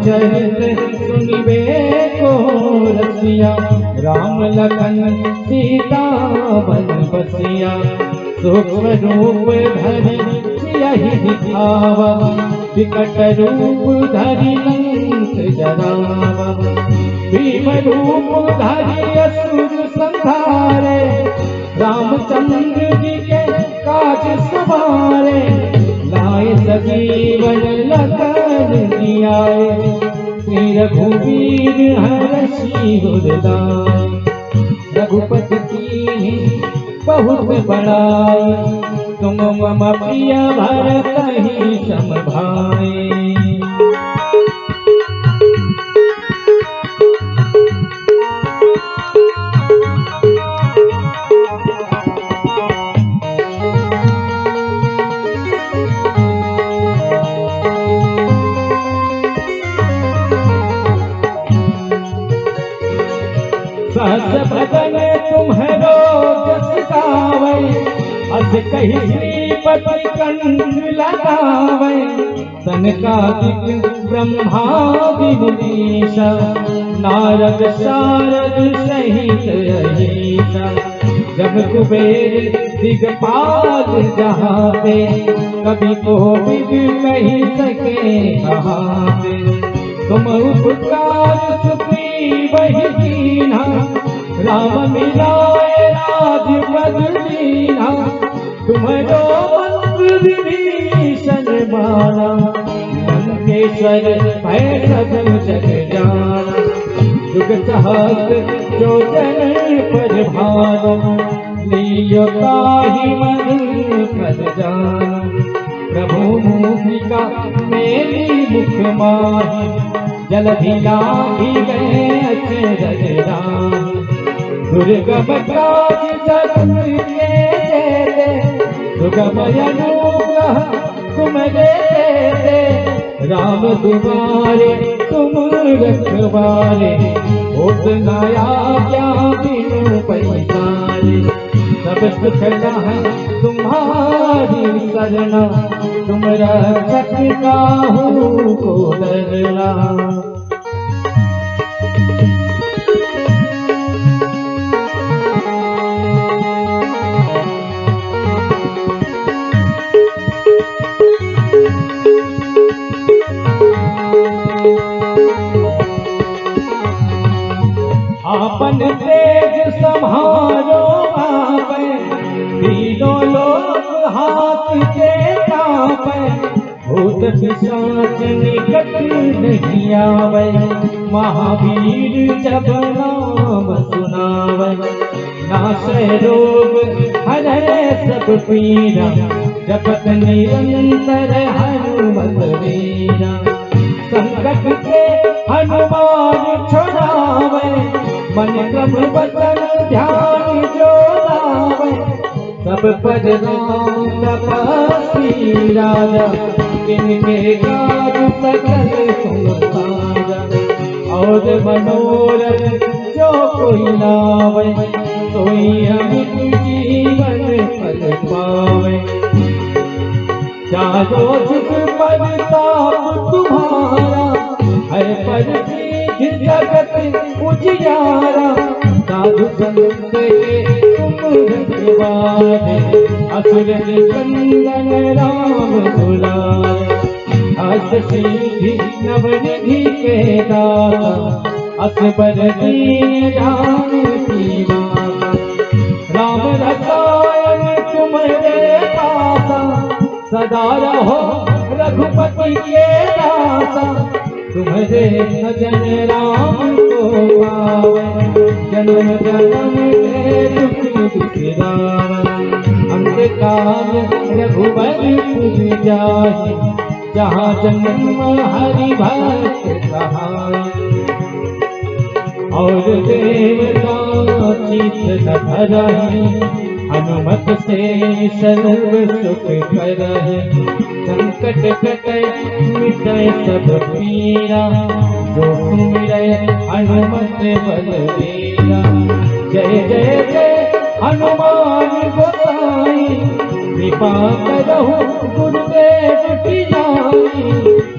चरित सुनिबे को रसिया, राम लखन सीता बन बसिया। सूक्ष्म रूप धरि यही दिखावा, विकट रूप धरि लंक जरावा। भीम रूप धरि असुर संहारे, रामचंद्र जी के काज सवारे। लाए सजीवन लखन जियाए, श्री रघुवीर हरषि उर रघुपति की बहुत बड़ाई, तुम मम प्रिय भरत ही सम भाई। सहस बदन तुम्हरो जस गावै, अस कहि श्रीपति कंठ लगावै। सनकादिक ब्रह्मादि मुनीश, नारद शारद सहित अहीसा। जब कुबेर दिगपाल जहाते, कभी कोविद कही सके कहाते। तुम उपकार सुग्रीव ही कीन्हा, राम मिलाए राजपद दीन्हा। तुम्हरो मंत्र विभीषण माना, लंकेश्वर भय सब जग जाना। जुग सहस्र जो जन पर भानु, लियो ताहि मन पद जानु। प्रभु मूषिका मेरी मुख माही, जलधि लांघि गए अचरज राही। दुर्गम काज जगत के देते, सुगम अनुग्रह तुम देते। राम दुआरे तुम रखवारे, होत न आज्ञा बिनु पैसारे। सब सुख है तुम्हारी सरना, तुम रक्षक काहू को डरना। आपन तेज संहारो आपे, तीनों लोग हाथ के कांपे। भूत पिशाच निकट नहीं आवे, महावीर जब नाम सुनावे। नाशे रोग हरे सब पीरा, जपत निरंतर हनुमत वीरा। संकट से हनुमान छुड़ावे, मन क्रम वचन ध्यान जो लावे। सब पद राम तपस्वी राजा, इनके काज सकल तुम साजा। और मनोरथ जो कोई लावे, सोई अमित जीवन फल पावे। चारो जुग परताप तुम्हारा, हर पद सिद्ध जगत उजियारा। साधु संत के तुम रखवारे, असुर निकंदन राम दुलारे। अष्ट सिद्धि नवनिधि के दाता, असबर दीन जानकी माता। राम रसायन तुम्हारे पासा, सदा रहो रघुपति के दासा। तुम्हारे भजन राम को पावे, जन्म जन्म के दुख बिसरावे। अंतकाल रघुबर पुर जाहि, जहाँ जन्म हरि भक्त कहाए। और देवता चित न धरहि, हनुमत से सर्व सुख करहि। संकट कटै मिटै सब पीरा, जो सुमिरै हनुमत बलवीरा। जय जय जय हनुमान गोसाई, कृपा करहु गुरुदेव की नाई।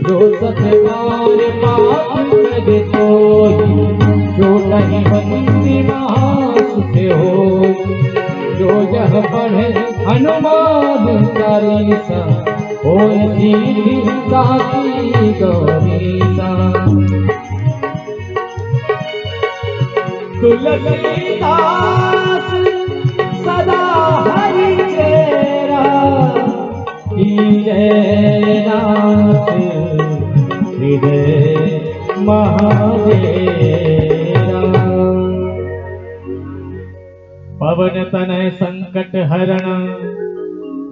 जो सत बार पार मुरारी सा होय सीधी साकी गौरी सा। तुलसीदास सदा हरि चेरा जय नाथ हृदय महादेरा। पवन तनय संकट हरण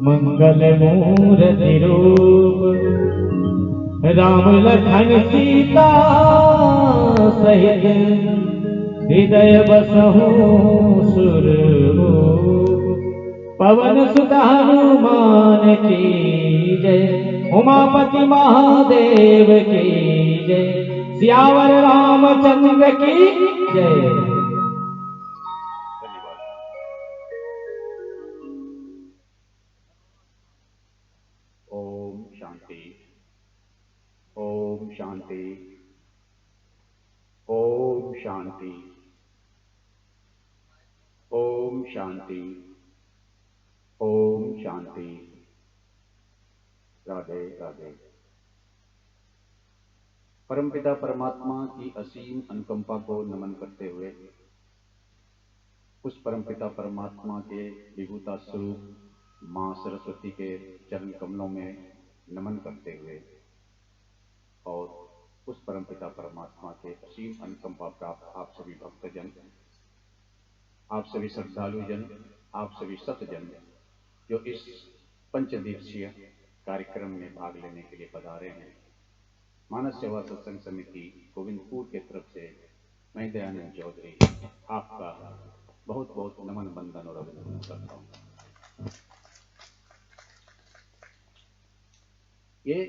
मंगल मूर्ति रूप राम लखन सीता सहित हृदय बसहु सुरभूप। पवन सुत हनुमान की जय उमापति महादेव की जय सियावर रामचंद्र की जय। ओम शांति, ओम शांति, ओम शांति, ओम शांति, ओम शांति। राधे राधे। परमपिता परमात्मा की असीम अनुकंपा को नमन करते हुए उस परमपिता परमात्मा के विभूता स्वरूप मां सरस्वती के चरण कमलों में नमन करते हुए और उस परमपिता परमात्मा के असीम अनुकंपा प्राप्त आप सभी भक्तजन, आप सभी श्रद्धालु जन, आप सभी सतजन जो इस पंचदिवसीय कार्यक्रम में भाग लेने के लिए पधारे हैं, मानस सेवा सत्संग समिति गोविंदपुर के तरफ से मैं दयानंद चौधरी आपका बहुत बहुत नमन बंदन और अभिनंदन करता हूँ। ये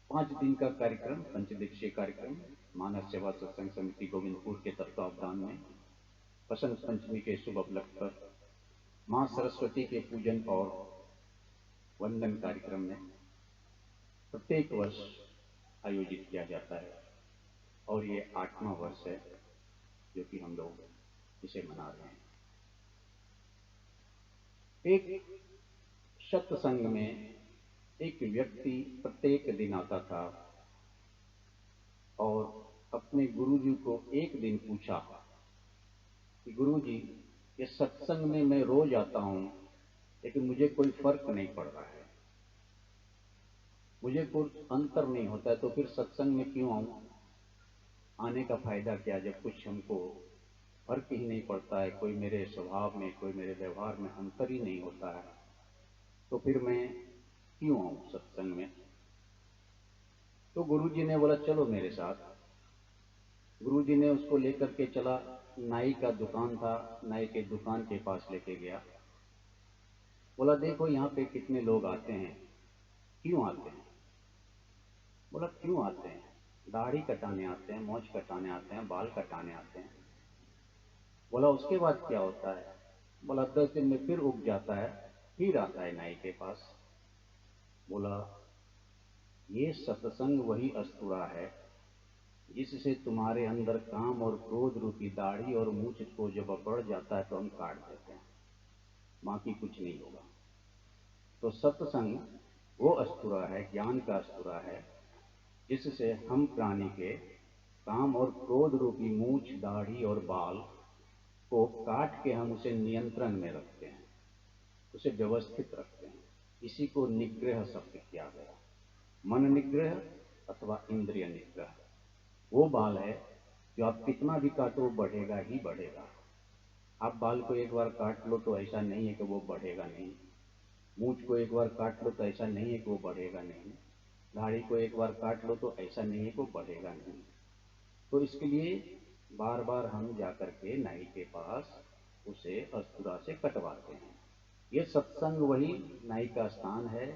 5 दिन का कार्यक्रम, पंचदिवसीय कार्यक्रम मानस सेवा सत्संग समिति गोविंदपुर के तत्वावधान में बसंत पंचमी के शुभ उपलक्ष्य पर मां सरस्वती के पूजन और वंदन कार्यक्रम में प्रत्येक वर्ष आयोजित किया जाता है और ये 8वां वर्ष है जो कि हम लोग इसे मना रहे हैं। एक सत्संग में एक व्यक्ति प्रत्येक दिन आता था और अपने गुरुजी को एक दिन पूछा कि गुरुजी, ये सत्संग में मैं रोज आता हूँ लेकिन मुझे कोई फर्क नहीं पड़ रहा है, मुझे कोई अंतर नहीं होता है, तो फिर सत्संग में क्यों आऊँ? आने का फायदा क्या जब कुछ हमको फर्क ही नहीं पड़ता है, कोई मेरे स्वभाव में, कोई मेरे व्यवहार में अंतर ही नहीं होता है, तो फिर मैं क्यों आऊँ सत्संग में? तो गुरुजी ने बोला चलो मेरे साथ। गुरुजी ने उसको लेकर के चला, नाई का दुकान था, नाई के दुकान के पास लेके गया। बोला देखो यहाँ पे कितने लोग आते हैं, क्यों आते हैं? बोला क्यों आते हैं? दाढ़ी कटाने आते हैं, मोछ कटाने आते हैं, बाल कटाने आते हैं। बोला उसके बाद क्या होता है? बोला 10 दिन में फिर उग जाता है, फिर आता है नाई के पास। बोला ये सत्संग वही अस्तुरा है जिससे तुम्हारे अंदर काम और क्रोध रूपी दाढ़ी और मूछ को जब बढ़ जाता है तो हम काट देते हैं, बाकी कुछ नहीं होगा। तो सत्संग वो अस्तुरा है, ज्ञान का अस्तुरा है जिससे हम प्राणी के काम और क्रोध रूपी मूछ, दाढ़ी और बाल को काट के हम उसे नियंत्रण में रखते हैं, उसे व्यवस्थित रखते हैं। इसी को निग्रह शब्द किया गया। मन निग्रह अथवा इंद्रिय निग्रह वो बाल है जो आप कितना भी काटो बढ़ेगा ही बढ़ेगा। आप बाल को एक बार काट लो तो ऐसा नहीं है कि वो बढ़ेगा नहीं, मूछ को एक बार काट लो तो ऐसा नहीं है कि वो बढ़ेगा नहीं, दाढ़ी को एक बार काट लो तो ऐसा नहीं है कि वो बढ़ेगा नहीं। तो इसके लिए बार बार हम जाकर के नाई के पास उसे अस्तुरा से कटवाते हैं। ये सत्संग वही नाई का स्थान है,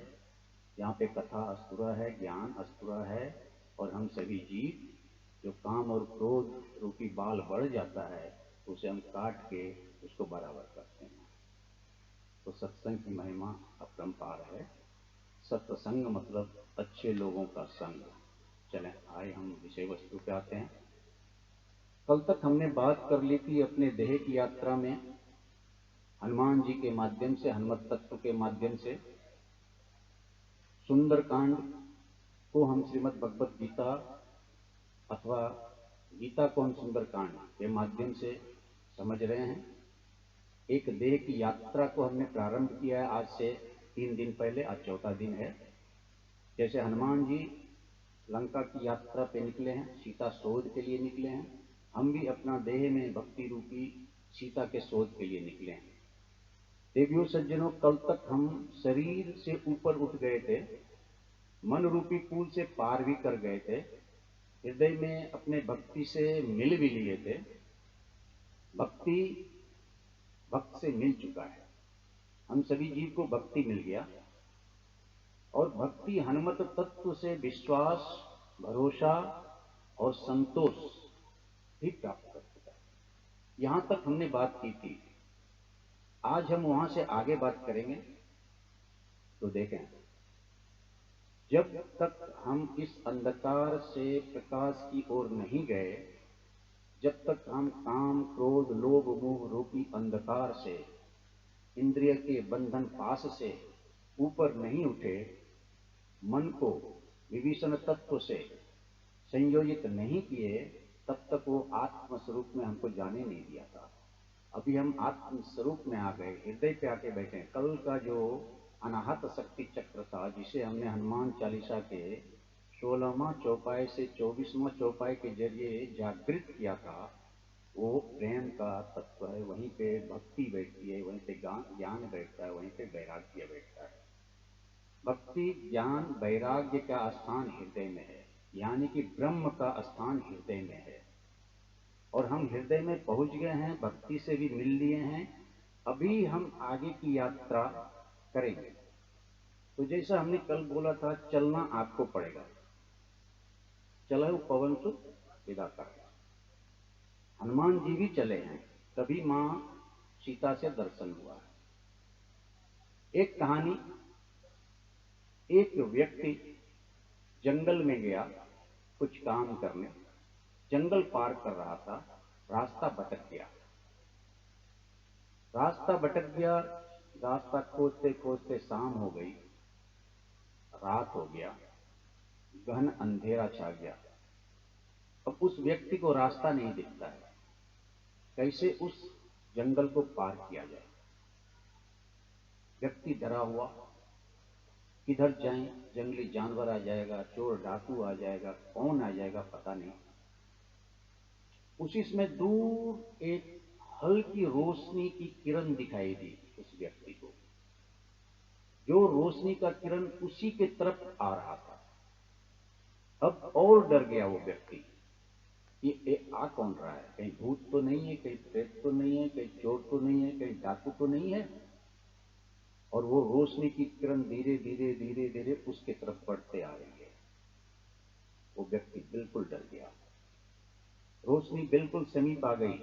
यहाँ पे कथा अस्तुरा है, ज्ञान अस्तुरा है, और हम सभी जीव जो काम और क्रोध रूपी बाल बढ़ जाता है उसे हम काट के उसको बराबर करते हैं। तो सत्संग की महिमा अपरंपार है। सत्संग मतलब अच्छे लोगों का संग। चलें आए हम विषय वस्तु पे आते हैं। कल तक हमने बात कर ली थी अपने देह की यात्रा में हनुमान जी के माध्यम से, हनुमत तत्व के माध्यम से सुंदरकांड को हम श्रीमद् भगवत गीता अथवा गीता को हम सुंदरकांड के माध्यम से समझ रहे हैं। एक देह की यात्रा को हमने प्रारंभ किया है आज से 3 दिन पहले, आज चौथा दिन है। जैसे हनुमान जी लंका की यात्रा पे निकले हैं, सीता शोध के लिए निकले हैं, हम भी अपना देह में भक्ति रूपी सीता के शोध के लिए निकले हैं। देवियों सज्जनों, कल तक हम शरीर से ऊपर उठ गए थे, मन रूपी पुल से पार भी कर गए थे, हृदय में अपने भक्ति से मिल भी लिए थे। भक्ति भक्त से मिल चुका है, हम सभी जीव को भक्ति मिल गया। और भक्ति हनुमत तत्व से विश्वास, भरोसा और संतोष भी प्राप्त कर चुका है। यहां तक हमने बात की थी। आज हम वहां से आगे बात करेंगे। तो देखें, जब तक हम इस अंधकार से प्रकाश की ओर नहीं गए, जब तक हम काम, क्रोध, लोभ, मोह रूपी अंधकार से, इंद्रिय के बंधन पास से ऊपर नहीं उठे, मन को विभीषण तत्व से संयोजित नहीं किए, तब तक वो आत्म स्वरूप में हमको जाने नहीं दिया था। अभी हम आत्म स्वरूप में आ गए, हृदय पे आके बैठे। कल का जो अनाहत शक्ति चक्र था, जिसे हमने हनुमान चालीसा के 16वां चौपाई से 24वां चौपाई के जरिए जागृत किया था, वो प्रेम का तत्व है। वहीं पे भक्ति बैठती है, वहीं पे ज्ञान बैठता है, वहीं पे वैराग्य बैठता है। भक्ति, ज्ञान, वैराग्य का स्थान हृदय में है, यानी कि ब्रह्म का स्थान हृदय में है। और हम हृदय में पहुंच गए हैं, भक्ति से भी मिल लिए हैं। अभी हम आगे की यात्रा करेंगे। तो जैसा हमने कल बोला था, चलना आपको पड़ेगा। चलो पवन सुत विधाता, हनुमान जी भी चले हैं, तभी मां सीता से दर्शन हुआ है। एक कहानी, एक व्यक्ति जंगल में गया कुछ काम करने, जंगल पार कर रहा था, रास्ता भटक गया। रास्ता खोजते खोजते शाम हो गई, रात हो गया, गहन अंधेरा छा गया। अब उस व्यक्ति को रास्ता नहीं दिखता है, कैसे उस जंगल को पार किया जाए। व्यक्ति डरा हुआ, किधर जाएं, जंगली जानवर आ जाएगा, चोर डाकू आ जाएगा, कौन आ जाएगा पता नहीं। उसी समय दूर एक हल्की रोशनी की किरण दिखाई दी उस व्यक्ति को। जो रोशनी का किरण उसी के तरफ आ रहा था। अब और डर गया वो व्यक्ति, ये आ कौन रहा है? कहीं भूत तो नहीं है, कहीं प्रेत तो नहीं है, कहीं चोर तो नहीं है, कहीं डाकू तो नहीं है। और वो रोशनी की किरण धीरे धीरे धीरे धीरे उसके तरफ बढ़ते आ रही है। वो व्यक्ति बिल्कुल डर गया। रोशनी बिल्कुल समीप आ गई,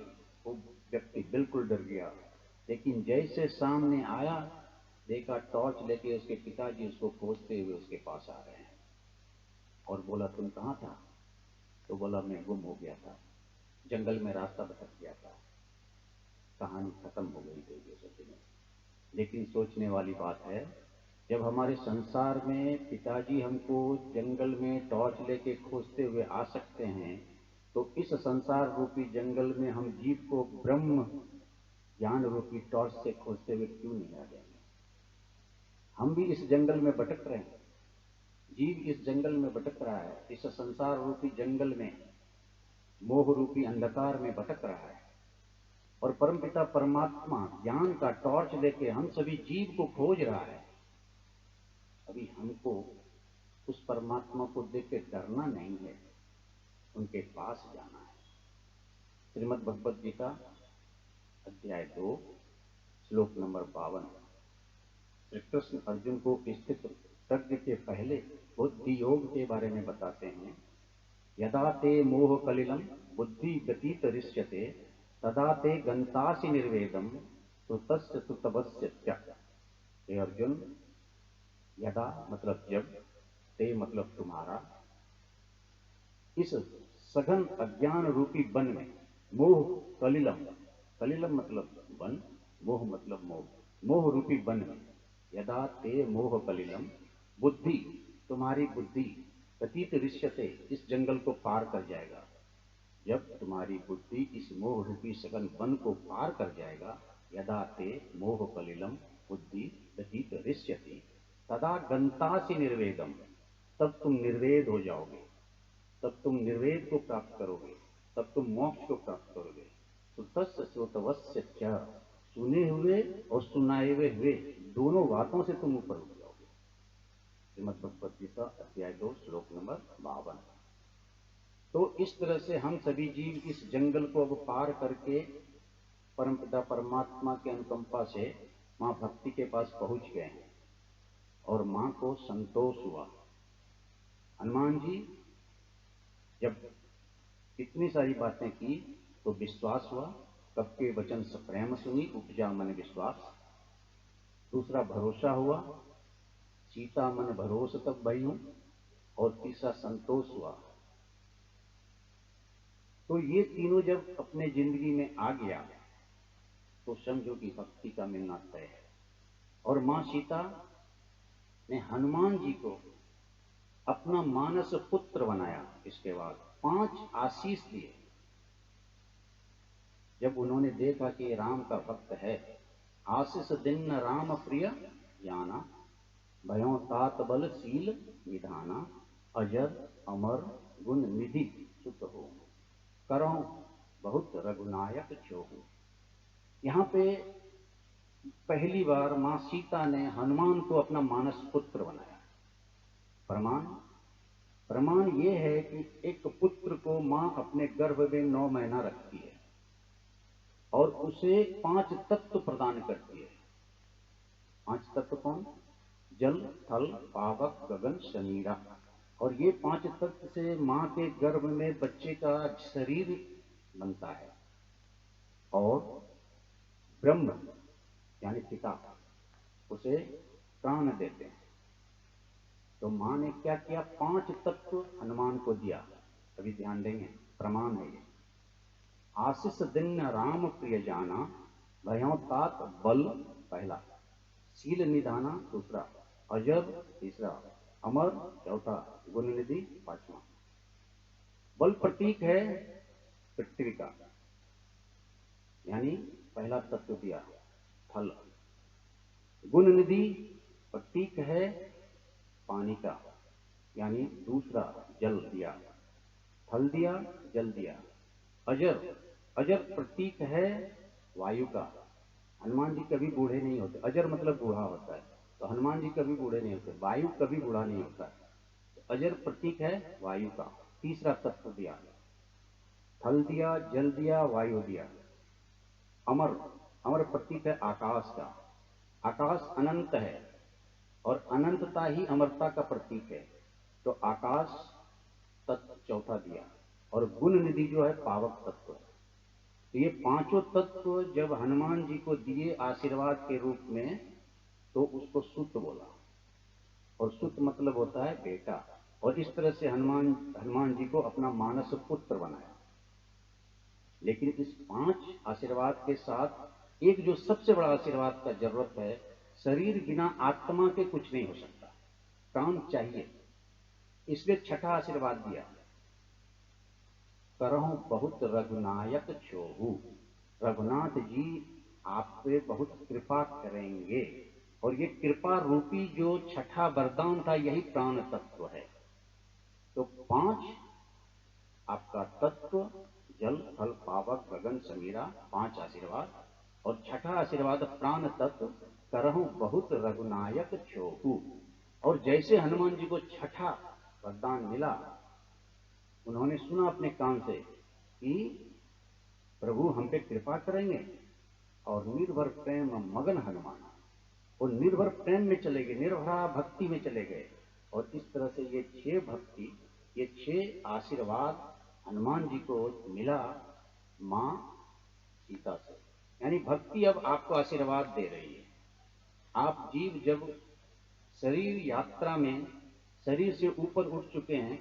वो व्यक्ति बिल्कुल डर गया। लेकिन जैसे सामने आया, देखा टॉर्च लेके उसके पिताजी उसको खोजते हुए उसके पास आ रहे हैं। और बोला, तुम कहाँ था? तो बोला, मैं गुम हो गया था, जंगल में रास्ता भटक गया था। कहानी खत्म हो गई देवियों सज्जनों। लेकिन सोचने वाली बात है, जब हमारे संसार में पिताजी हमको जंगल में टॉर्च लेके खोजते हुए आ सकते हैं, तो इस संसार रूपी जंगल में हम जीव को ब्रह्म ज्ञान रूपी टॉर्च से खोजते हुए क्यों नहीं आ जाएंगे? हम भी इस जंगल में भटक रहे हैं, जीव इस जंगल में भटक रहा है, इस संसार रूपी जंगल में मोह रूपी अंधकार में भटक रहा है। और परमपिता परमात्मा ज्ञान का टॉर्च लेके हम सभी जीव को खोज रहा है। अभी हमको उस परमात्मा को देख के डरना नहीं है, उनके पास जाना है। श्रीमद् भगवद गीता अध्याय 2 श्लोक नंबर 52। श्री कृष्ण अर्जुन को स्थित प्रज्ञ के पहले बुद्धि योग के बारे में बताते हैं। यदा ते मोह कलिलम बुद्धि व्यतीत रिष्यते तदा ते गंतासि निर्वेदम तो तस्य सुतवस्य च। हे अर्जुन, यदा मतलब जब, ते मतलब तुम्हारा, इस सघन अज्ञान रूपी वन में, मोह कलिलम, कलिलम मतलब वन, मोह मतलब मोह, मोह रूपी वन में, यदा ते मोह कलिलम, बुद्धि, तुम्हारी बुद्धि प्रतीत ऋष्यते, इस जंगल को पार कर जाएगा। जब तुम्हारी बुद्धि इस मोह रूपी सघन वन को पार कर जाएगा, यदा ते मोह कलिलम बुद्धि प्रतीत ऋष्यति तदा गंतासि निर्वेदम, तब तुम निर्वेद हो जाओगे, तब तुम निर्वेद को प्राप्त करोगे, तब तुम मोक्ष को प्राप्त करोगे। श्रुतस्य श्रोतवस्य च, सुने हुए और सुनाए हुए दोनों बातों से तुम ऊपर उठ जाओगे। श्रीमद् भगवद गीता अध्याय 2 श्लोक नंबर 52। तो इस तरह से हम सभी जीव इस जंगल को अब पार करके परमपिता परमात्मा के अनुकंपा से मां भक्ति के पास पहुंच गए हैं और मां को संतोष हुआ। हनुमान जी जब इतनी सारी बातें की तो विश्वास हुआ, कब के वचन सप्रेम सुनी उपजा मन विश्वास। दूसरा भरोसा हुआ, सीता मन भरोस तब भई हूं। और तीसरा संतोष हुआ। तो ये तीनों जब अपने जिंदगी में आ गया तो समझो कि भक्ति का मिलना तय है। और मां सीता ने हनुमान जी को अपना मानस पुत्र बनाया। इसके बाद 5 आशीष दिए। जब उन्होंने देखा कि राम का भक्त है, आशीष दिन राम प्रिय जाना, भयों तात बल शील निधाना, अजर अमर गुण निधि सुत हो, करो बहुत रघुनायक छोहू। यहाँ पे पहली बार मां सीता ने हनुमान को अपना मानस पुत्र बनाया। प्रमाण ये है कि एक पुत्र को मां अपने गर्भ में 9 महीना रखती है और उसे 5 तत्व प्रदान करती है। 5 तत्व कौन? जल, थल, पावक, गगन, समीरा। और ये 5 तत्व से मां के गर्भ में बच्चे का शरीर बनता है। और ब्रह्म यानी पिता उसे प्राण देते हैं। तो मां ने क्या किया? 5 तत्व हनुमान को दिया। अभी ध्यान देंगे, प्रमाण है ये। आशीष दिन राम प्रिय जाना, भयों तात बल पहला, शील निधाना दूसरा, अजर तीसरा, अमर चौथा, गुण निधि पांचवा। बल प्रतीक है पृथ्वी का, यानी पहला तत्व दिया थल। गुण निधि प्रतीक है पानी का, यानी दूसरा जल दिया। थल दिया, जल दिया। अजर प्रतीक है वायु का। हनुमान जी कभी बूढ़े नहीं होते। अजर मतलब बूढ़ा होता है, तो हनुमान जी कभी बूढ़े नहीं होते। वायु कभी बूढ़ा नहीं होता है। तो अजर प्रतीक है वायु का। तीसरा तत्व दिया, थल दिया, जल दिया, वायु दिया। अमर प्रतीक है आकाश का। आकाश अनंत है और अनंतता ही अमरता का प्रतीक है। तो आकाश तत्व चौथा दिया। और गुण निधि जो है पावक तत्व। तो ये 5 तत्व जब हनुमान जी को दिए आशीर्वाद के रूप में, तो उसको सुत बोला। और सुत मतलब होता है बेटा। और इस तरह से हनुमान जी को अपना मानस पुत्र बनाया। लेकिन इस 5 आशीर्वाद के साथ एक जो सबसे बड़ा आशीर्वाद का जरूरत है, शरीर बिना आत्मा के कुछ नहीं हो सकता, काम चाहिए। इसलिए छठा आशीर्वाद दिया, करहु बहुत रघुनायक छोहू। रघुनाथ जी आप पे बहुत कृपा करेंगे। और ये कृपा रूपी जो छठा वरदान था, यही प्राण तत्व है। तो 5 आपका तत्व, जल, थल, पावक, गगन, समीरा, 5 आशीर्वाद। और छठा आशीर्वाद प्राण तत्व, करहु बहुत रघुनायक छोहू। और जैसे हनुमान जी को छठा वरदान मिला, उन्होंने सुना अपने कान से कि प्रभु हम पे कृपा करेंगे। और निर्भर प्रेम मगन हनुमान, वो निर्भर प्रेम में चले गए, निर्भरा भक्ति में चले गए। और इस तरह से ये 6 भक्ति, ये 6 आशीर्वाद हनुमान जी को मिला मां सीता से। यानी भक्ति अब आपको आशीर्वाद दे रही है। आप जीव जब शरीर यात्रा में शरीर से ऊपर उठ चुके हैं,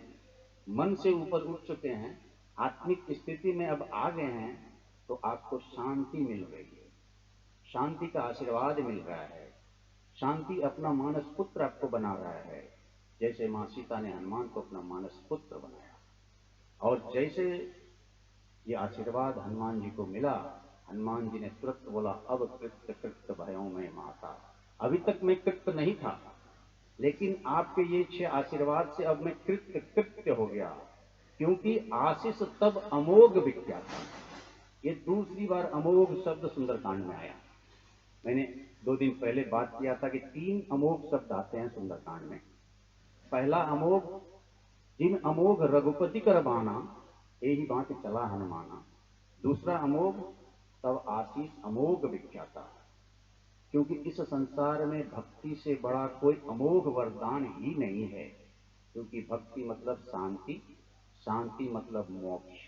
मन से ऊपर उठ चुके हैं, आत्मिक स्थिति में अब आ गए हैं, तो आपको शांति मिल रही है, शांति का आशीर्वाद मिल रहा है। शांति अपना मानस पुत्र आपको बना रहा है, जैसे माँ सीता ने हनुमान को अपना मानस पुत्र बनाया। और जैसे ये आशीर्वाद हनुमान जी को मिला, हनुमान जी ने तुरंत बोला, अब कृत्य कृत्य भयों में माता। अभी तक मैं कृत्य नहीं था, लेकिन आपके ये 6 आशीर्वाद से अब मैं कृत्य कृत्य हो गया, क्योंकि आशीष तब अमोघ विख्यात था। ये दूसरी बार अमोघ शब्द सुंदरकांड में आया। मैंने 2 दिन पहले बात किया था कि 3 अमोघ शब्द आते हैं सुंदरकांड में। पहला अमोघ, जिन अमोघ रघुपति कर बाना, यही बात चला हनुमाना। दूसरा अमोघ, तब आशीष अमोघ विख्याता, क्योंकि इस संसार में भक्ति से बड़ा कोई अमोघ वरदान ही नहीं है। क्योंकि भक्ति मतलब शांति, शांति मतलब मोक्ष,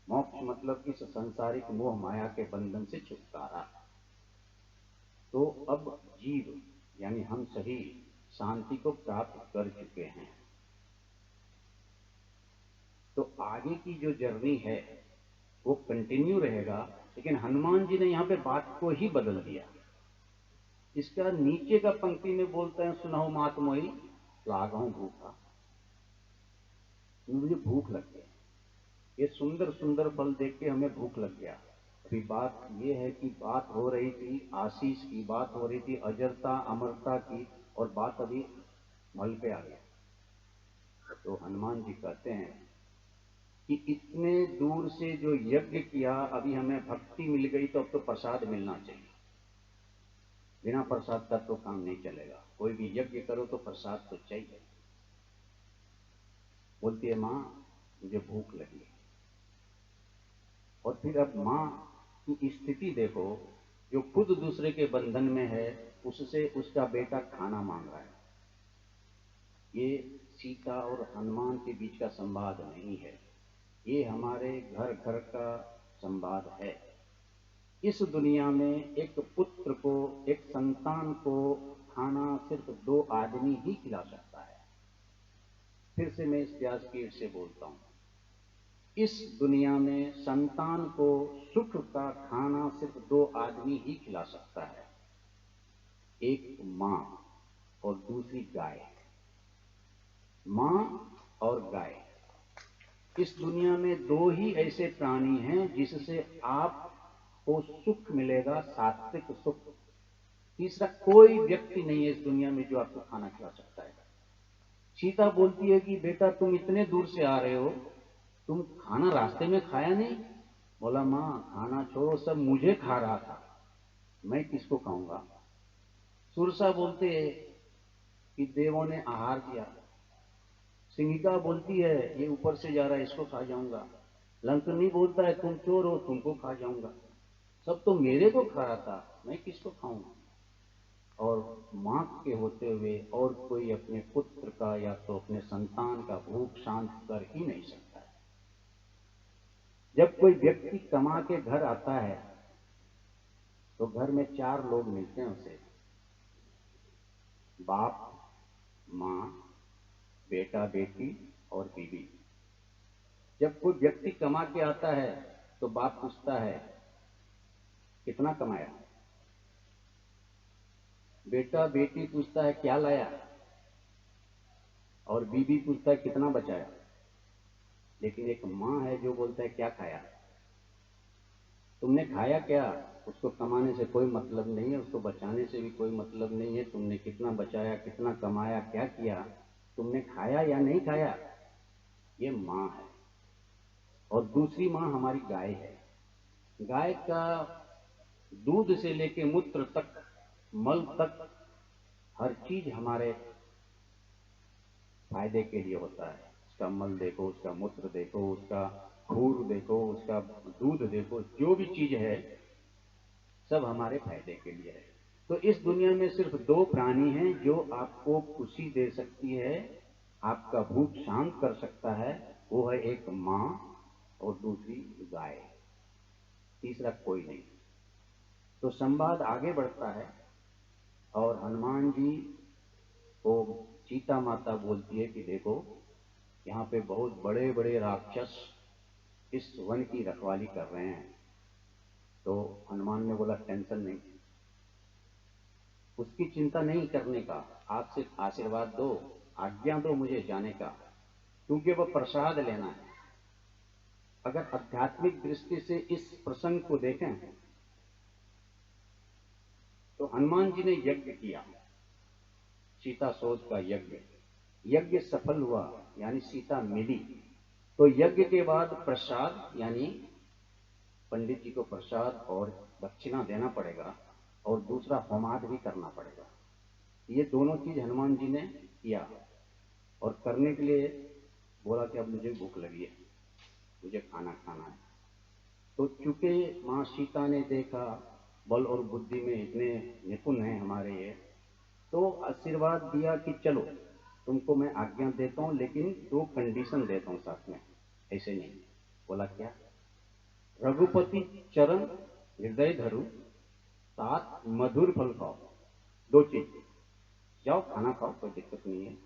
मोक्ष मतलब इस संसारिक मोह माया के बंधन से छुटकारा। तो अब जीव यानी हम सभी शांति को प्राप्त कर चुके हैं। तो आगे की जो जर्नी है वो कंटिन्यू रहेगा, लेकिन हनुमान जी ने यहाँ पे बात को ही बदल दिया। इसका नीचे का पंक्ति में बोलते हैं, सुनहो मात मोहि लागहूं भूखा, मुझे भूख लग गई। ये सुंदर सुंदर फल देख के हमें भूख लग गया। अभी बात ये है कि बात हो रही थी आशीष की, बात हो रही थी अजरता अमरता की, और बात अभी मल पे आ गया। तो हनुमान जी कहते हैं कि इतने दूर से जो यज्ञ किया, अभी हमें भक्ति मिल गई तो अब तो प्रसाद मिलना चाहिए। बिना प्रसाद का तो काम नहीं चलेगा। कोई भी यज्ञ करो तो प्रसाद तो चाहिए। बोलती है, माँ मुझे भूख लगी है। और फिर अब माँ की स्थिति देखो, जो खुद दूसरे के बंधन में है, उससे उसका बेटा खाना मांग रहा है। ये सीता और हनुमान के बीच का संवाद नहीं है, ये हमारे घर घर का संवाद है। इस दुनिया में एक पुत्र को, एक संतान को खाना सिर्फ 2 आदमी ही खिला सकता है। फिर से मैं इस व्यासपीठ से बोलता हूँ, इस दुनिया में संतान को सुख का खाना सिर्फ 2 आदमी ही खिला सकता है, एक माँ और दूसरी गाय। माँ और गाय, इस दुनिया में 2 ही ऐसे प्राणी हैं जिससे आपको सुख मिलेगा, सात्विक सुख। तीसरा कोई व्यक्ति नहीं है इस दुनिया में जो आपको खाना खिला सकता है। सीता बोलती है कि बेटा तुम इतने दूर से आ रहे हो, तुम खाना रास्ते में खाया नहीं? बोला, माँ खाना छोड़ो, सब मुझे खा रहा था, मैं किसको खाऊंगा? सुरसा बोलते हैं कि देवों ने आहार दिया। सिंहिका बोलती है ये ऊपर से जा रहा है, इसको खा जाऊंगा। लंकनी बोलता है तुम चोर हो, तुमको खा जाऊंगा। सब तो मेरे को खा रहा था, मैं किसको खाऊंगा? और मां के होते हुए और कोई अपने पुत्र का या तो अपने संतान का भूख शांत कर ही नहीं सकता है। जब कोई व्यक्ति कमा के घर आता है तो घर में 4 लोग मिलते हैं उसे, बाप, माँ, बेटा बेटी और बीवी। जब कोई व्यक्ति कमा के आता है तो बाप पूछता है कितना कमाया, बेटा बेटी पूछता है क्या लाया, और बीवी पूछता है कितना बचाया। लेकिन एक माँ है जो बोलता है क्या खाया, तुमने खाया क्या? उसको कमाने से कोई मतलब नहीं है, उसको बचाने से भी कोई मतलब नहीं है। तुमने कितना बचाया, कितना कमाया, क्या किया, तुमने खाया या नहीं खाया, ये माँ है। और दूसरी माँ हमारी गाय है। गाय का दूध से लेके मूत्र तक, मल तक, हर चीज हमारे फायदे के लिए होता है। उसका मल देखो, उसका मूत्र देखो, उसका खूर देखो, उसका दूध देखो, जो भी चीज है सब हमारे फायदे के लिए है। तो इस दुनिया में सिर्फ 2 प्राणी हैं जो आपको खुशी दे सकती है, आपका भूख शांत कर सकता है, वो है एक माँ और दूसरी गाय, तीसरा कोई नहीं। तो संवाद आगे बढ़ता है और हनुमान जी को सीता माता बोलती है कि देखो यहाँ पे बहुत बड़े बड़े राक्षस इस वन की रखवाली कर रहे हैं। तो हनुमान ने बोला टेंशन नहीं, उसकी चिंता नहीं करने का, आप सिर्फ आशीर्वाद दो, आज्ञा दो मुझे जाने का, क्योंकि वह प्रसाद लेना है। अगर आध्यात्मिक दृष्टि से इस प्रसंग को देखें तो हनुमान जी ने यज्ञ किया, सीता शोध का यज्ञ, यज्ञ सफल हुआ यानी सीता मिली। तो यज्ञ के बाद प्रसाद यानी पंडित जी को प्रसाद और दक्षिणा देना पड़ेगा, और दूसरा होमाद भी करना पड़ेगा। ये दोनों चीज हनुमान जी ने किया, और करने के लिए बोला कि अब मुझे भूख लगी है, मुझे खाना खाना है। तो चूंकि माँ सीता ने देखा बल और बुद्धि में इतने निपुण हैं हमारे ये, तो आशीर्वाद दिया कि चलो तुमको मैं आज्ञा देता हूँ, लेकिन 2 कंडीशन देता हूँ साथ में। ऐसे नहीं, बोला क्या? रघुपति चरण हृदय धरु, साथ मधुर फल खाओ। 2 चीज, जाओ खाना खाओ, कोई दिक्कत नहीं है,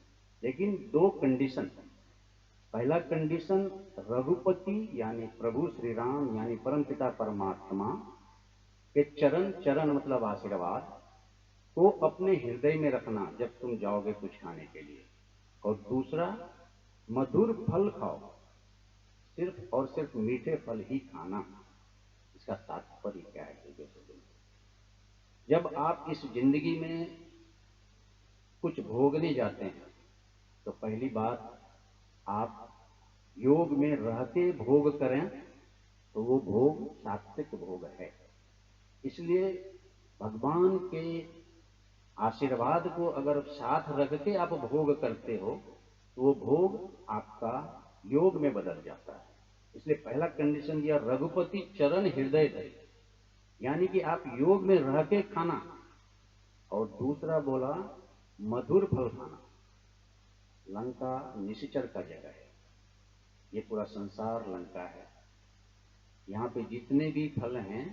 लेकिन 2 कंडीशन। पहला कंडीशन, रघुपति यानी प्रभु श्री राम यानी परमपिता परमात्मा के चरण, चरण मतलब आशीर्वाद, को अपने हृदय में रखना जब तुम जाओगे कुछ खाने के लिए। और दूसरा, मधुर फल खाओ, सिर्फ और सिर्फ मीठे फल ही खाना। इसका तात्पर्य क्या है? जब आप इस जिंदगी में कुछ भोगने जाते हैं तो पहली बात, आप योग में रहते भोग करें तो वो भोग सात्विक भोग है। इसलिए भगवान के आशीर्वाद को अगर साथ रख के आप भोग करते हो तो वो भोग आपका योग में बदल जाता है। इसलिए पहला कंडीशन दिया, रघुपति चरण हृदय धरे, यानी कि आप योग में रह के खाना। और दूसरा बोला मधुर फल खाना। लंका निश्चर का जगह है, ये पूरा संसार लंका है। यहाँ पे जितने भी फल हैं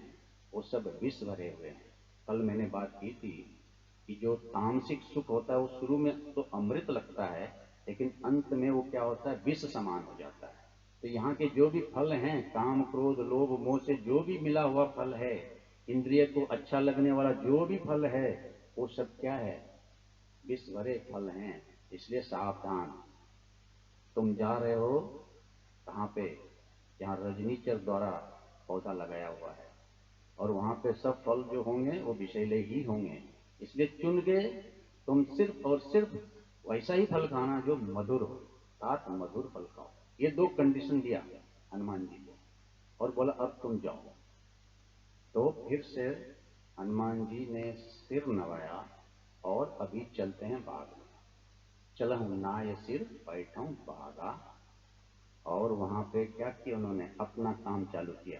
वो सब विष भरे हुए हैं। कल मैंने बात की थी कि जो तामसिक सुख होता है वो शुरू में तो अमृत लगता है, लेकिन अंत में वो क्या होता है? विष समान हो जाता है। तो यहाँ के जो भी फल हैं, काम क्रोध लोभ मोह से जो भी मिला हुआ फल है, इंद्रिय को अच्छा लगने वाला जो भी फल है, वो सब क्या है? विष भरे फल हैं। इसलिए सावधान। तुम जा रहे हो कहाँ पे? जहाँ रजनीचर द्वारा पौधा लगाया हुआ है, और वहाँ पे सब फल जो होंगे वो विषैले ही होंगे। इसलिए चुन के तुम सिर्फ और सिर्फ वैसा ही फल खाना जो मधुर हो, साथ मधुर फल खाओ। ये 2 कंडीशन दिया हनुमान जी को, और बोला अब तुम जाओ। तो फिर से हनुमान जी ने सिर नवाया और अभी चलते हैं बाग में। चलहूं नाय सिर बैठूं बागा। और वहां पे क्या किया उन्होंने? अपना काम चालू किया,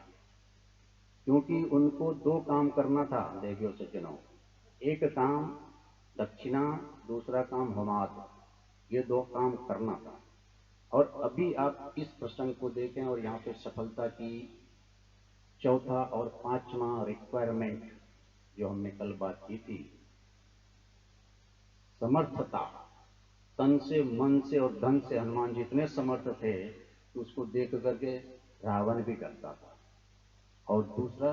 क्योंकि उनको 2 काम करना था देवियों सज्जनों। एक काम दक्षिणा, दूसरा काम होमाद, ये 2 काम करना था। और अभी आप इस प्रसंग को देखें और यहाँ पे सफलता की चौथा और 5वां रिक्वायरमेंट जो हमने कल बात की थी, समर्थता। तन से, मन से और धन से हनुमान जी इतने समर्थ थे कि उसको देख करके रावण भी डरता था। और दूसरा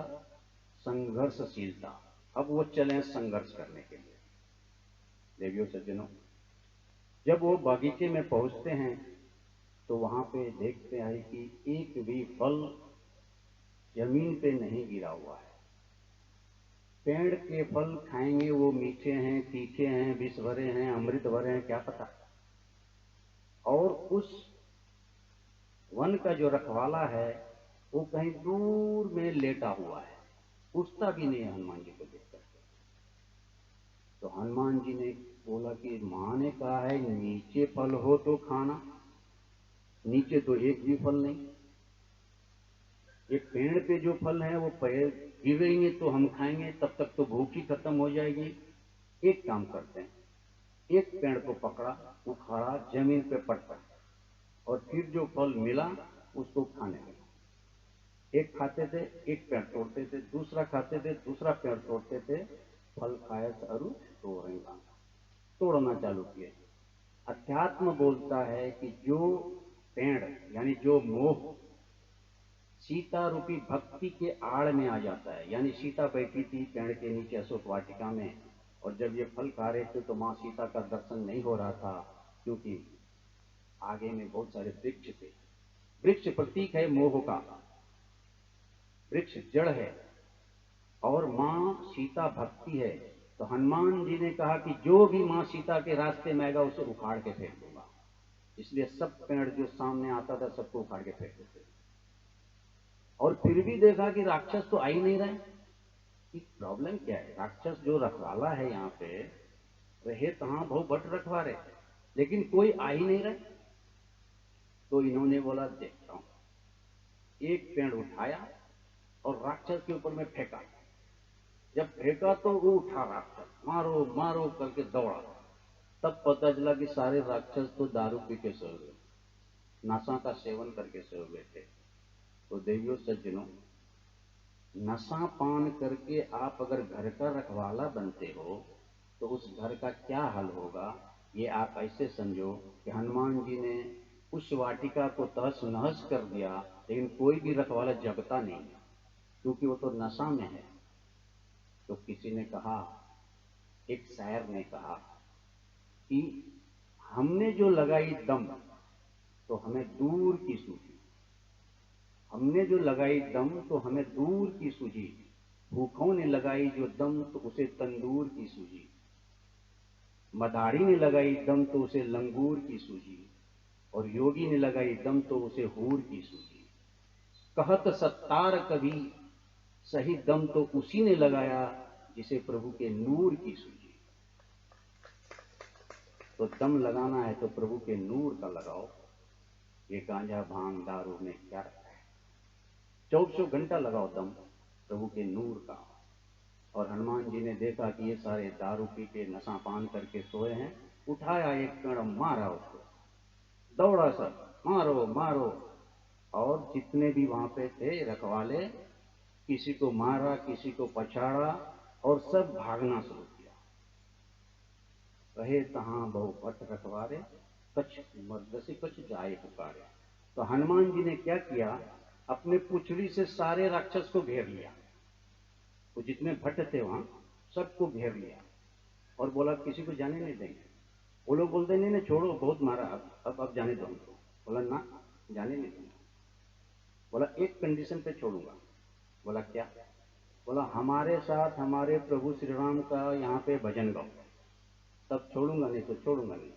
संघर्षशीलता। अब वो चले संघर्ष करने के लिए। देवियों सज्जनों, जब वो बागीचे में पहुंचते हैं तो वहां पे देखते हैं कि एक भी फल जमीन पे नहीं गिरा हुआ है। पेड़ के फल खाएंगे वो मीठे हैं, तीखे हैं, विष भरे हैं, अमृत भरे हैं, क्या पता। और उस वन का जो रखवाला है वो कहीं दूर में लेटा हुआ है, उठता भी नहीं है हनुमान जी को देख करके। तो हनुमान जी ने बोला कि माँ ने कहा है नीचे फल हो तो खाना, नीचे तो एक भी फल नहीं। ये पेड़ पे जो फल है वो पेड़ गिरेंगे तो हम खाएंगे, तब तक तो भूख ही खत्म हो जाएगी। एक काम करते हैं, एक पेड़ को पकड़ा, उखाड़ा, जमीन पे पटका, और फिर जो फल मिला उसको खाने लगे। एक खाते थे, एक पेड़ तोड़ते थे, दूसरा खाते थे, दूसरा पेड़ तोड़ते थे। फल खाए अरु तोड़ेगा, तोड़ना चालू किए। अध्यात्म बोलता है कि जो पेड़ यानी जो मोह सीता रूपी भक्ति के आड़ में आ जाता है, यानी सीता बैठी थी पेड़ के नीचे अशोक वाटिका में, और जब ये फल खा रहे थे तो माँ सीता का दर्शन नहीं हो रहा था, क्योंकि आगे में बहुत सारे वृक्ष थे। वृक्ष प्रतीक है मोह का, वृक्ष जड़ है और माँ सीता भक्ति है। तो हनुमान जी ने कहा कि जो भी माँ सीता के रास्ते में आएगा उसे उखाड़ के फेंक दूंगा। इसलिए सब पेड़ जो सामने आता था सबको उखाड़ के फेंक देते। और फिर भी देखा कि राक्षस तो आ ही नहीं रहे। कि प्रॉब्लम क्या है? राक्षस जो रखवाला है यहाँ पे रहे तहां बहु बट रखवारे, लेकिन कोई आ ही नहीं रहे। तो इन्होंने बोला देखता हूं। एक पेड़ उठाया और राक्षस के ऊपर में फेंका। जब फेंका तो वो उठा राक्षस, मारो मारो करके दौड़ा। तब पता चला कि सारे राक्षस तो दारू पी के सो गए, नशा का सेवन करके सो गए थे। तो देवियों सज्जनों, नशा पान करके आप अगर घर का रखवाला बनते हो तो उस घर का क्या हाल होगा, ये आप ऐसे समझो कि हनुमान जी ने उस वाटिका को तहस नहस कर दिया, लेकिन कोई भी रखवाला जगता नहीं, क्योंकि वो तो नशा में है। तो किसी ने कहा, एक शायर ने कहा कि हमने जो लगाई दम तो हमें दूर की सूझी, हमने जो लगाई दम तो हमें दूर की सूझी, भूखों ने लगाई जो दम तो उसे तंदूर की सूझी, मदारी ने लगाई दम तो उसे लंगूर की सूझी, और योगी ने लगाई दम तो उसे हूर की सूझी। कहत सत्तार कभी सही दम तो उसी ने लगाया जिसे प्रभु के नूर की सूझी। तो दम लगाना है तो प्रभु के नूर का लगाओ। ये गांजा भांग दारू में क्या रखा है? 24 घंटा लगाओ दम प्रभु के नूर का। और हनुमान जी ने देखा कि ये सारे दारू पी के नशा पान करके सोए हैं। उठाया एक पेड़, मारा उसको, दौड़ा सब, मारो मारो। और जितने भी वहां पे थे रखवाले, किसी को मारा, किसी को पछाड़ा, और सब भागना शुरू किया। रहे तहां बहु भट रखवारे, कछ मर्दसी कछ जाए पुकारे। तो हनुमान जी ने क्या किया, अपने पुछड़ी से सारे राक्षस को घेर लिया। वो जितने भट्ट थे वहां सबको घेर लिया और बोला किसी को जाने नहीं देंगे। वो लोग बोलते नहीं नहीं छोड़ो, बहुत मारा, अब जाने दो हमको। बोला ना, जाने नहीं दूंगा। बोला एक कंडीशन पे छोड़ूंगा। बोला क्या? बोला हमारे साथ हमारे प्रभु श्री राम का यहाँ पे भजन गाओ, तब छोड़ूंगा, नहीं तो छोड़ूंगा नहीं।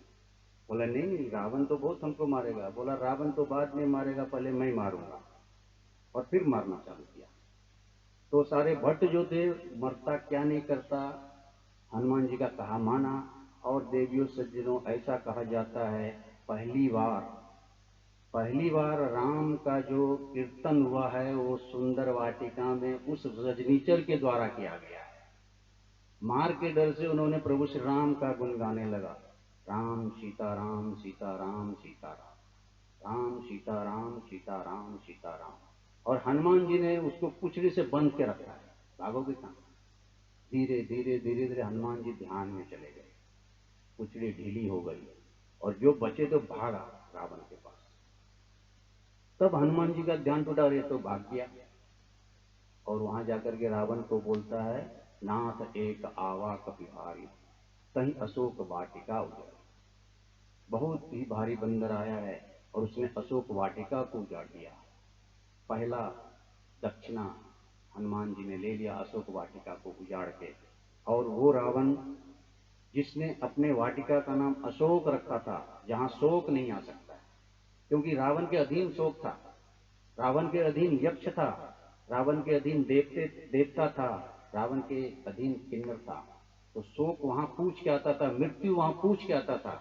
बोला नहीं नहीं, रावण तो बहुत हमको मारेगा। बोला रावण तो बाद में मारेगा, पहले मैं मारूंगा। और फिर मारना चालू किया। तो सारे भट्ट जो थे, मरता क्या नहीं करता, हनुमान जी का कहा माना। और देवियों सज्जनों, ऐसा कहा जाता है पहली बार राम का जो कीर्तन हुआ है वो सुंदर वाटिका में उस रजनीचर के द्वारा किया गया है। मार के डर से उन्होंने प्रभु श्री राम का गुण गाने लगा, राम सीता राम सीता राम सीता राम, राम सीता राम सीता राम सीता राम। और हनुमान जी ने उसको पुछड़ी से बंद के रखा है, भागोगे कहां? धीरे धीरे धीरे धीरे हनुमान जी ध्यान में चले गए। पुछड़ी ढीली हो गई और जो बचे तो भागा रावण के पास। तब हनुमान जी का ध्यान टूटा और ये तो भाग गया। और वहां जाकर के रावण को बोलता है, नाथ एक आवा कपि भारी, कहीं अशोक वाटिका उजाड़ी। बहुत ही भारी बंदर आया है और उसने अशोक वाटिका को उजाड़ दिया। पहला दक्षिणा हनुमान जी ने ले लिया अशोक वाटिका को उजाड़ के। और वो रावण जिसने अपने वाटिका का नाम अशोक रखा था, जहां शोक नहीं आ सकता, क्योंकि रावण के अधीन शोक था, रावण के अधीन यक्ष था, रावण के अधीन देवता था, रावण के अधीन किन्नर था। तो शोक वहां पूछ के आता था, मृत्यु वहां पूछ के आता था,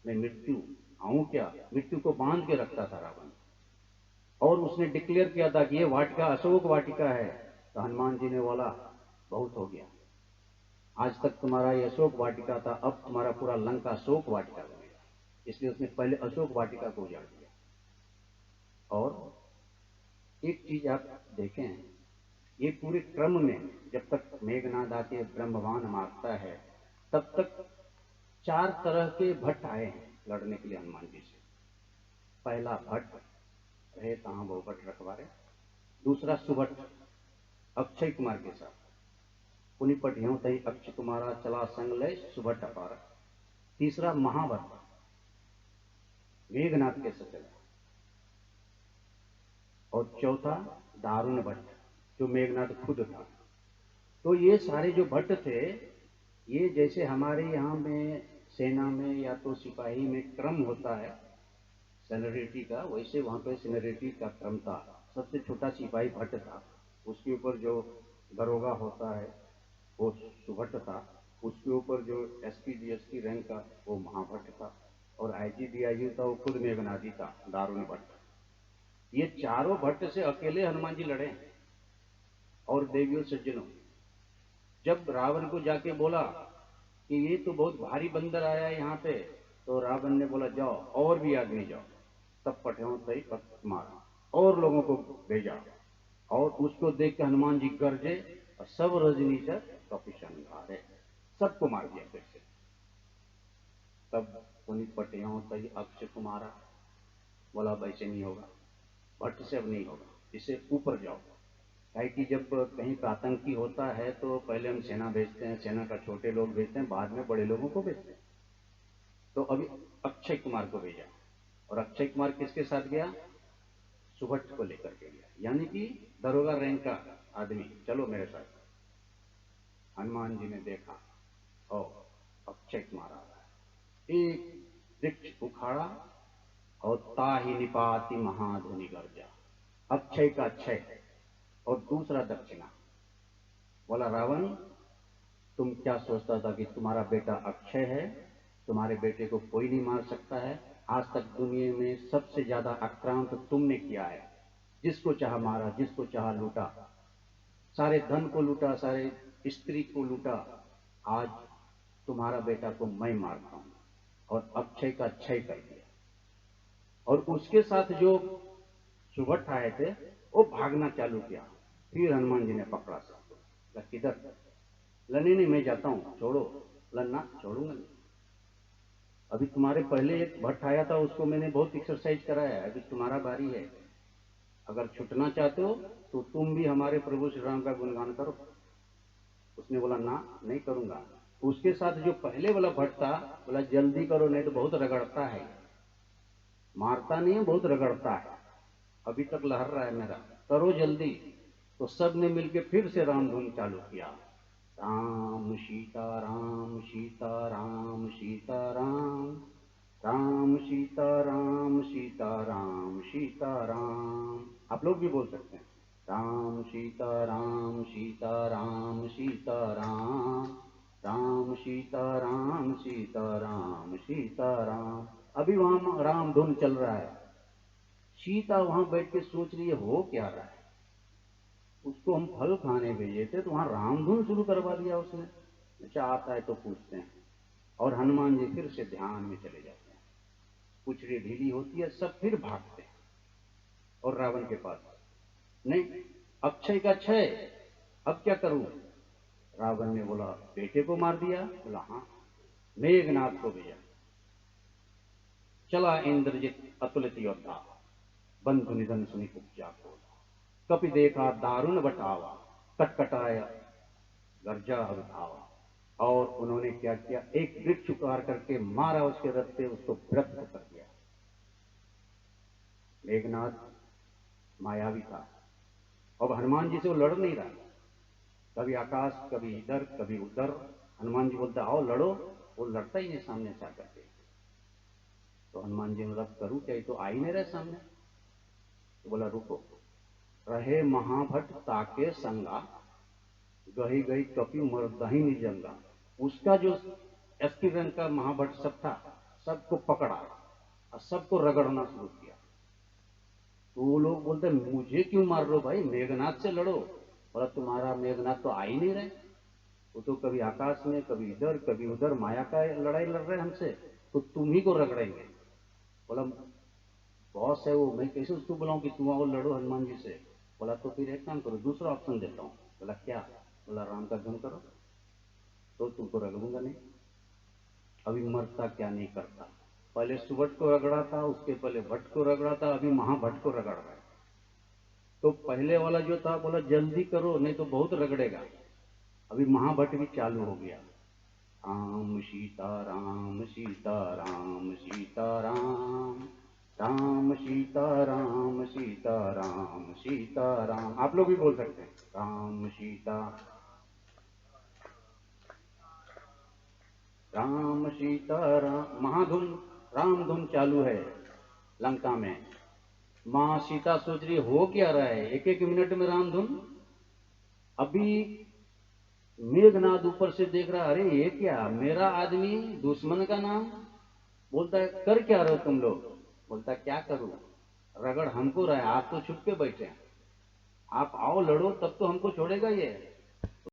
मैं मृत्यु आऊं क्या? मृत्यु को बांध के रखता था रावण। और उसने डिक्लेयर किया था कि ये वाटिका अशोक वाटिका है। तो हनुमान जी ने बोला बहुत हो गया, आज तक तुम्हारा ये अशोक वाटिका था, अब तुम्हारा पूरा लंका अशोक वाटिका बनेगा। इसलिए उसने पहले अशोक वाटिका को उजाड़ दिया। और एक चीज आप देखें, ये पूरे क्रम में जब तक मेघनाद आके ब्रह्मवान मारता है, तब तक 4 तरह के भट्ट आए हैं लड़ने के लिए हनुमान जी से। पहला भट्ट रहे तहां बहु भट्ट रखवारे, दूसरा सुभट्ट अक्षय कुमार के साथ, पुनि पटियों तई अक्ष तुम्हारा चला संग लय सुभट अपारा। तीसरा महाभट्ट मेघनाथ के सचल, और चौथा दारुण भट्ट जो मेघनाथ खुद था। तो ये सारे जो भट्ट थे, ये जैसे हमारे यहाँ में सेना में या तो सिपाही में क्रम होता है सेनरिटी का, वैसे वहाँ पे सेनरिटी का क्रम था। सबसे छोटा सिपाही भट्ट था, उसके ऊपर जो दरोगा होता है वो सुभट्ट था, उसके ऊपर जो एसपी डीएसपी रैंक का वो महाभट्ट था, और आईजी डीआईजी था वो खुद मेघनाथी था, दारुण भट्ट। ये चारों भट्ट से अकेले हनुमान जी लड़े। और देवियों सज्जनों, जब रावण को जाके बोला कि ये तो बहुत भारी बंदर आया है यहाँ पे, तो रावण ने बोला जाओ और भी आदमी जाओ। तब पठेओं तई पथ मारा और लोगों को भेजा, और उसको देख के हनुमान जी गरजे और सब रजनीचर कपिशंगारे, सबको मार दिया फिर से। तब पुनित पठेओं तई अक्ष तुम्हारा, बोला वैसे नहीं होगा, भट्ट से अब नहीं होगा, इससे ऊपर जाओ। है कि जब कहीं आतंकी होता है तो पहले हम सेना भेजते हैं, सेना का छोटे लोग भेजते हैं, बाद में बड़े लोगों को भेजते हैं। तो अभी अक्षय कुमार को भेजा, और अक्षय कुमार किसके साथ गया? सुभट्ट को लेकर के गया, यानी कि दरोगा रैंक का आदमी, चलो मेरे साथ। हनुमान जी ने देखा और अक्षय कुमार आ रहा है, एक वृक्ष उखाड़ा और ताहि निपाति महाधुनि गर्जा। अक्षय का अक्षय और दूसरा दक्षिणा। बोला रावण, तुम क्या सोचता था कि तुम्हारा बेटा अक्षय है, तुम्हारे बेटे को कोई नहीं मार सकता है? आज तक दुनिया में सबसे ज्यादा आक्रांत तुमने किया है, जिसको चाहा मारा, जिसको चाहा लूटा, सारे धन को लूटा, सारे स्त्री को लूटा। आज तुम्हारा बेटा को मैं मारता हूं, और अक्षय का क्षय कर दिया। और उसके साथ जो सुभट्ट आए थे वो भागना चालू किया। फिर हनुमान जी ने पकड़ा सबको, किधर? लने नहीं, मैं जाता हूं, छोड़ो। लन्ना छोड़ूंगा नहीं। अभी तुम्हारे पहले एक भट्ट आया था, उसको मैंने बहुत एक्सरसाइज कराया है, अभी तुम्हारा बारी है। अगर छुटना चाहते हो तो तुम भी हमारे प्रभु श्री राम का गुणगान करो। उसने बोला ना, नहीं करूंगा। उसके साथ जो पहले वाला भट्ट था, बोला जल्दी करो नहीं तो बहुत रगड़ता है, मारता नहीं है, बहुत रगड़ता है, अभी तक लहर रहा है मेरा, करो जल्दी। तो सब ने मिलके फिर से राम धुन चालू किया, राम सीता राम सीता राम सीता राम, राम सीता राम सीता राम सीता राम। आप लोग भी बोल सकते हैं, राम सीता राम सीता राम सीता राम, राम सीता राम सीता राम सीता राम। अभी वहां राम धुन चल रहा है। सीता वहां बैठ के सोच रही है हो क्या रहा है। उसको हम फल खाने भेजे थे तो वहां रामधुन शुरू करवा दिया उसने। अच्छा आता है तो पूछते हैं। और हनुमान जी फिर से ध्यान में चले जाते हैं, पुछड़ी ढीली होती है, सब फिर भागते हैं और रावण के पास। नहीं, अक्षय का क्षय, अब क्या करूं? रावण ने बोला बेटे को मार दिया। बोला हाँ, मेघनाथ को भेजा। चला इंद्रजित अतुलित योद्धा, बंधु निधन सुनि उपजा को। कपि देखा दारुण बटावा, कटकटाया गर्जा अवधावा। और उन्होंने क्या किया, एक वृक्ष उतार करके मारा उसके रथ पे, उसको व्रत कर दिया। मेघनाथ मायावी था, अब हनुमान जी से वो लड़ नहीं रहा, कभी आकाश कभी इधर कभी उधर। हनुमान जी बोलता आओ लड़ो, वो लड़ता ही नहीं सामने से आकर के। तो हनुमान जी ने बोला करूं क्या, ये तो आ ही नहीं रहे सामने। तो बोला रुको, रहे महाभट्ट ताके संगा, गही गई कपि मरदही निजंगा। उसका जो एसपी रैंक का महाभट्ट सब था, सबको पकड़ा और सबको रगड़ना शुरू किया। तो वो लोग बोलते मुझे क्यों मार रहे हो भाई, मेघनाथ से लड़ो। बोला तुम्हारा मेघनाथ तो आ ही नहीं रहे, वो तो कभी आकाश में कभी इधर कभी उधर माया का लड़ाई लड़ रहे हमसे, तो तुम ही को रगड़ेंगे। बोला बॉस है वो, मैं कैसे उसको बुलाऊं कि तुम आओ लड़ो हनुमान जी से। बोला तो फिर एक काम करो, दूसरा ऑप्शन देता हूँ। बोला क्या? बोला राम का धुन करो तो तुमको रगड़ूंगा नहीं। अभी मरता क्या नहीं करता, पहले सुभट को रगड़ा था, उसके पहले भट्ट को रगड़ा था, अभी महाभट्ट को रगड़ रहा है। तो पहले वाला जो था बोला जल्दी करो नहीं तो बहुत रगड़ेगा। अभी महाभट्ट भी चालू हो गया, राम सीता राम सीता राम सीता राम, राम सीता राम सीता राम सीता राम। आप लोग भी बोल सकते हैं, राम सीता राम सीता राम। महाधुन राम धुन चालू है लंका में। माँ सीता सोच रही हो क्या रहा है, एक एक मिनट में राम धुन। अभी मेघनाद ऊपर से देख रहा, अरे ये क्या, मेरा आदमी दुश्मन का नाम। बोलता है कर क्या रहे हो तुम लोग। बोलता क्या करूं, रगड़ हमको रहा है, आप तो छुप के बैठे हैं, आप आओ लड़ो तब तो हमको छोड़ेगा ये।